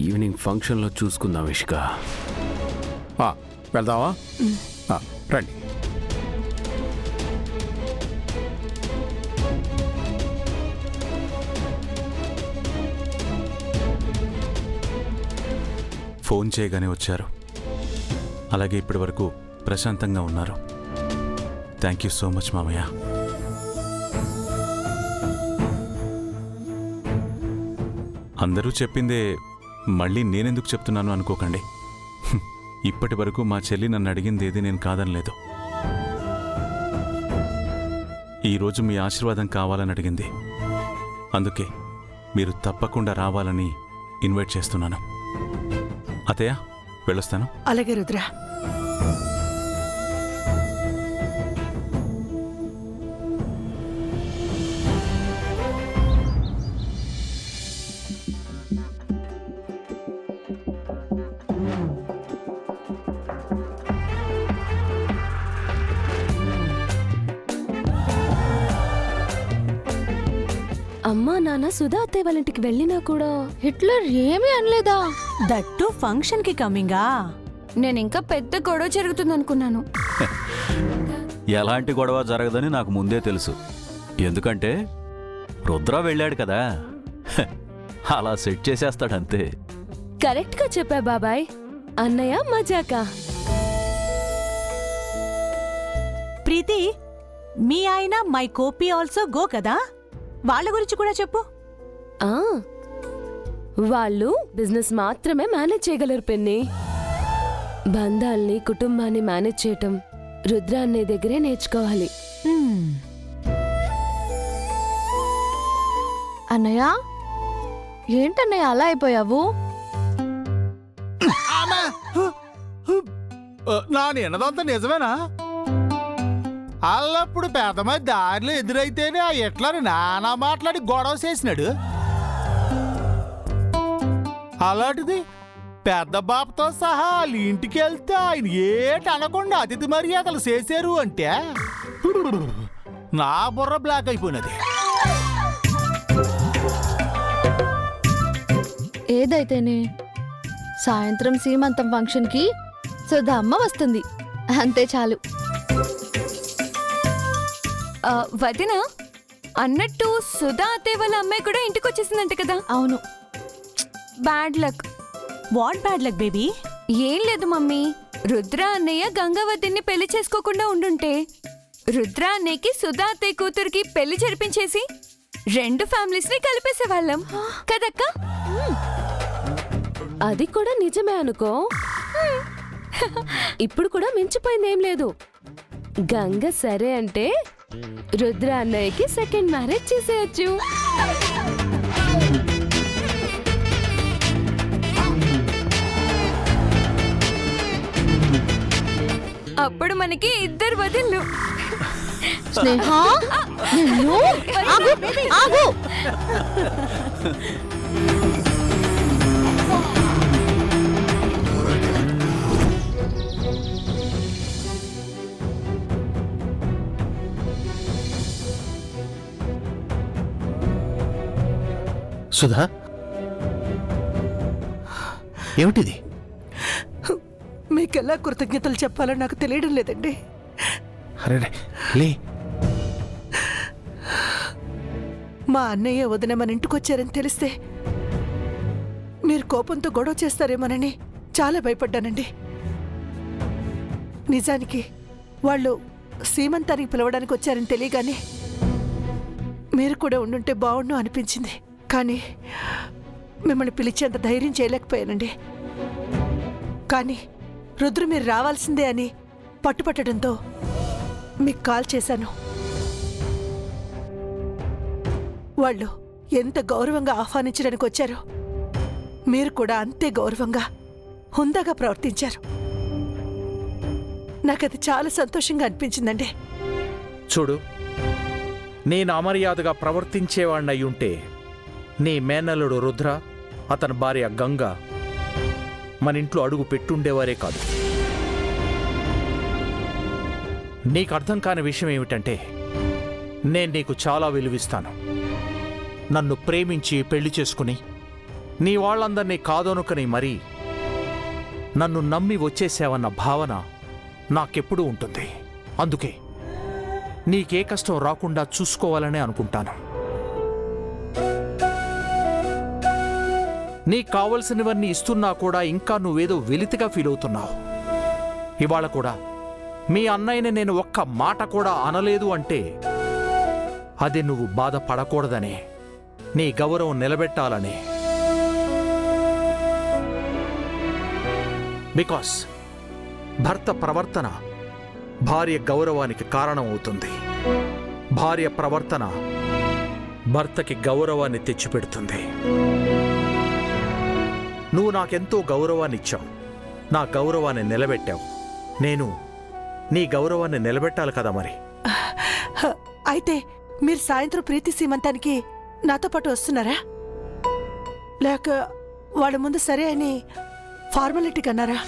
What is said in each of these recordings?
Evening ఫంక్షన్లో చూసుకుందాం ఇష్క. వెళ్దామా? రండి. ఫోన్ చేయగానే వచ్చారు. అలాగే ఇప్పటి వరకు ప్రశాంతంగా ఉన్నారు. థ్యాంక్ యూ సో మచ్ మామయ్య. అందరూ చెప్పిందే మళ్ళీ నేనెందుకు చెప్తున్నాను అనుకోకండి. ఇప్పటి వరకు మా చెల్లి నన్ను అడిగింది ఏది నేను కాదనలేదు. ఈరోజు మీ ఆశీర్వాదం కావాలని అడిగింది. అందుకే మీరు తప్పకుండా రావాలని ఇన్వైట్ చేస్తున్నాను. అతయ్య వెళ్ళొస్తాను. అలాగే రుద్ర. అమ్మా నాన్న సుధా అత్తయ్య వాళ్ళ ఇంటికి వెళ్ళినా కూడా హిట్లర్ ఏమీ అనలేదా? దట్టు ఫంక్షన్ కి కమింగా. నేను ఇంకా పెద్ద గొడవ జరుగుతుంది అనుకున్నాను. ఎలాంటి గొడవ జరగదని నాకు ముందే తెలుసు. ఎందుకంటే రుద్ర వెళ్ళాడు కదా, అలా సెట్ చేసేస్తాడంతే. కరెక్ట్ గా చెప్పా బాబాయ్. అన్నయ్య మజాకా. ప్రీతి, మీ ఆయన మై కోపీ ఆల్సో గో కదా, వాళ్ళ గురించి కూడా చెప్పు. ఆ వాళ్ళు బిజినెస్ మాత్రమే మేనేజ్ చేయగలరు పిన్ని. బంధాల్ని కుటుంబాన్ని మేనేజ్ చేయటం రుద్ర అన్నయ్య దగ్గరే నేర్చుకోవాలి. అన్నయ్య, ఏంటన్నయ్య అలా అయిపోయావు? నా నిన్నదంతా నిజమేనా? అల్లప్పుడు పెద్దమ్మాయి దారిలో ఎదురైతేనే ఆ ఎట్లని నానా మాట్లాడి గొడవ చేసినాడు. అలాంటిది పెద్ద బాబుతో సహా వాళ్ళ ఇంటికి వెళ్తే ఆయన ఏటి అనకుండా అతిథి మర్యాదలు చేశారు అంటే నా బుర్ర బ్లాక్ అయిపోయినది. ఏదైతేనే సాయంత్రం సీమంతం ఫంక్షన్ కి సుధా అమ్మ వస్తుంది, అంతే చాలు. వదిన అన్నట్టు సుధా అత్తయ్య వాళ్ళ అమ్మాయి కూడా ఇంటికి వచ్చేసిందంట కదా? అవును. Bad luck. What bad luck baby? ఏం లేదు మమ్మీ, రుద్ర అన్నయ్య గంగావతిని పెళ్లి చేసుకోకుండా ఉండుంటే రుద్ర అన్నయ్యకి సుధా అత్తయ్య కూతురికి పెళ్లి జరిపించేసి రెండు ఫ్యామిలీస్ ని కలిపేసేవాళ్ళం కదక్క. అది కూడా నిజమే అనుకో. ఇప్పుడు కూడా మించిపోయిందేం లేదు. గంగ సరే అంటే రుద్ర అన్నయ్యకి సెకండ్ మ్యారేజ్ చేసేయచ్చు. అప్పుడు మనకి ఇద్దరు వదిళ్ళు. స్నేహ, నిన్ను ఆగు, ఆగు. సుధా, ఏమిటిది? మీకెలా కృతజ్ఞతలు చెప్పాలో నాకు తెలియడం లేదండి. అరే లే. మా అన్నయ్య వదిన మన ఇంటికొచ్చారని తెలిస్తే మీరు కోపంతో గొడవ చేస్తారేమోనని చాలా భయపడ్డానండి. నిజానికి వాళ్ళు సీమంతానికి పిలవడానికి వచ్చారని తెలియగానే మీరు కూడా ఉండుంటే బాగుండు అనిపించింది. కానీ మిమ్మల్ని పిలిచేంత ధైర్యం చేయలేకపోయానండి. కానీ రుద్ర మీరు రావాల్సిందే అని పట్టుపట్టడంతో మీకు కాల్ చేశాను. వాళ్ళు ఎంత గౌరవంగా ఆహ్వానించడానికి వచ్చారో మీరు కూడా అంతే గౌరవంగా హుందాగా ప్రవర్తించారు. నాకది చాలా సంతోషంగా అనిపించిందండి. చూడు, నేను అమర్యాదగా ప్రవర్తించేవాణ్ణయి ఉంటే నీ మేనల్లుడు రుద్ర, అతని భార్య గంగ మన ఇంట్లో అడుగు పెట్టుండేవారే కాదు. నీకు అర్థం కాని విషయం ఏమిటంటే, నేను నీకు చాలా విలువిస్తాను. నన్ను ప్రేమించి పెళ్లి చేసుకుని నీ వాళ్ళందరినీ కాదనుకని మరీ నన్ను నమ్మి వచ్చేసావన్న భావన నాకెప్పుడూ ఉంటుంది. అందుకే నీకే కష్టం రాకుండా చూసుకోవాలనే అనుకుంటాను. నీకు కావలసినవన్నీ ఇస్తున్నా కూడా ఇంకా నువ్వేదో వెలితిగా ఫీల్ అవుతున్నావు. ఇవాళ కూడా మీ అన్నయ్యని నేను ఒక్క మాట కూడా అనలేదు అంటే అది నువ్వు బాధపడకూడదనే, నీ గౌరవం నిలబెట్టాలనే. బికాస్ భర్త ప్రవర్తన భార్య గౌరవానికి కారణం అవుతుంది. భార్య ప్రవర్తన భర్తకి గౌరవాన్ని తెచ్చిపెడుతుంది. నువ్వు నాకెంతో గౌరవాన్ని ఇచ్చావు, నా గౌరవాన్ని నిలబెట్టావు. నేను నీ గౌరవాన్ని నిలబెట్టాలి కదా మరి. అయితే మీరు సాయంత్రం ప్రీతి సీమంతానికి నాతో పాటు వస్తున్నారా, లేక వాళ్ళ ముందు సరే అని ఫార్మాలిటీకి అన్నారా?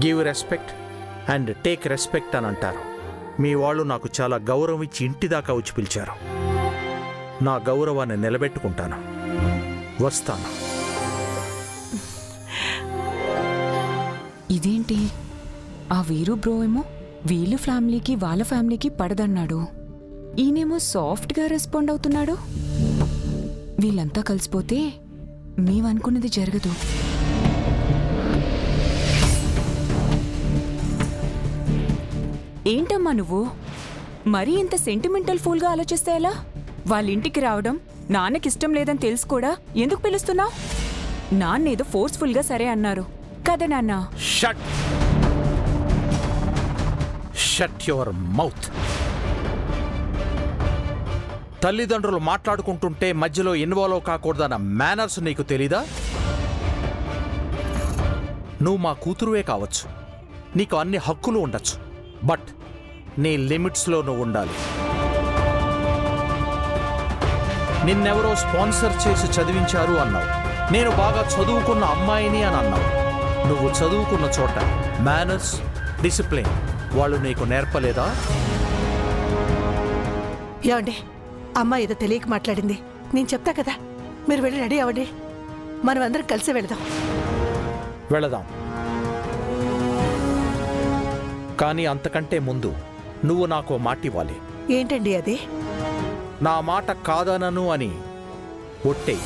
Give respect and take respect అని అంటారు. మీ వాళ్ళు నాకు చాలా గౌరవం ఇచ్చి ఇంటి దాకా వచ్చి పిలిచారు. నా గౌరవాన్ని నిలబెట్టుకుంటాను. వస్తాను. ఇదేంటి, ఆ వీరు బ్రో ఏమో వీళ్ళ ఫ్యామిలీకి వాళ్ళ ఫ్యామిలీకి పడదన్నాడు, ఈయనేమో సాఫ్ట్గా రెస్పాండ్ అవుతున్నాడు. వీళ్ళంతా కలిసిపోతే మేమనుకున్నది జరగదు. ఏంటమ్మా నువ్వు మరీ ఇంత సెంటిమెంటల్ ఫూల్గా ఆలోచిస్తే ఎలా? వాళ్ళ ఇంటికి రావడం నాన్నకిష్టం లేదని తెలుసు కూడా ఎందుకు పిలుస్తున్నావు? నాన్నేదో ఫోర్స్ఫుల్గా సరే అన్నారు కదా నాన్న. Shut shut your mouth. తల్లిదండ్రులు మాట్లాడుకుంటుంటే మధ్యలో ఇన్వాల్వ్ కాకూడదన్న మేనర్స్ నీకు తెలీదా? నువ్వు మా కూతురువే కావచ్చు, నీకు అన్ని హక్కులు ఉండొచ్చు, బట్ నీ లిమిట్స్లో నువ్వు ఉండాలి. నిన్నెవరో స్పాన్సర్ చేసి చదివించారు అన్నావు. నేను బాగా చదువుకున్న అమ్మాయిని అని అన్నావు. నువ్వు చదువుకున్న చోట మేనర్స్, డిసిప్లిన్ వాళ్ళు నీకు నేర్పలేదా? ఏమండి, అమ్మ ఏదో తెలియక మాట్లాడింది, నేను చెప్తా కదా. మీరు వెళ్ళి రెడీ అవ్వండి, మనం అందరం కలిసి వెళదాం. వెళదాం. కానీ అంతకంటే ముందు నువ్వు నాకు మాట ఇవ్వాలి. ఏంటండి అది? నా మాట కాదనను అని ఒట్టేయి.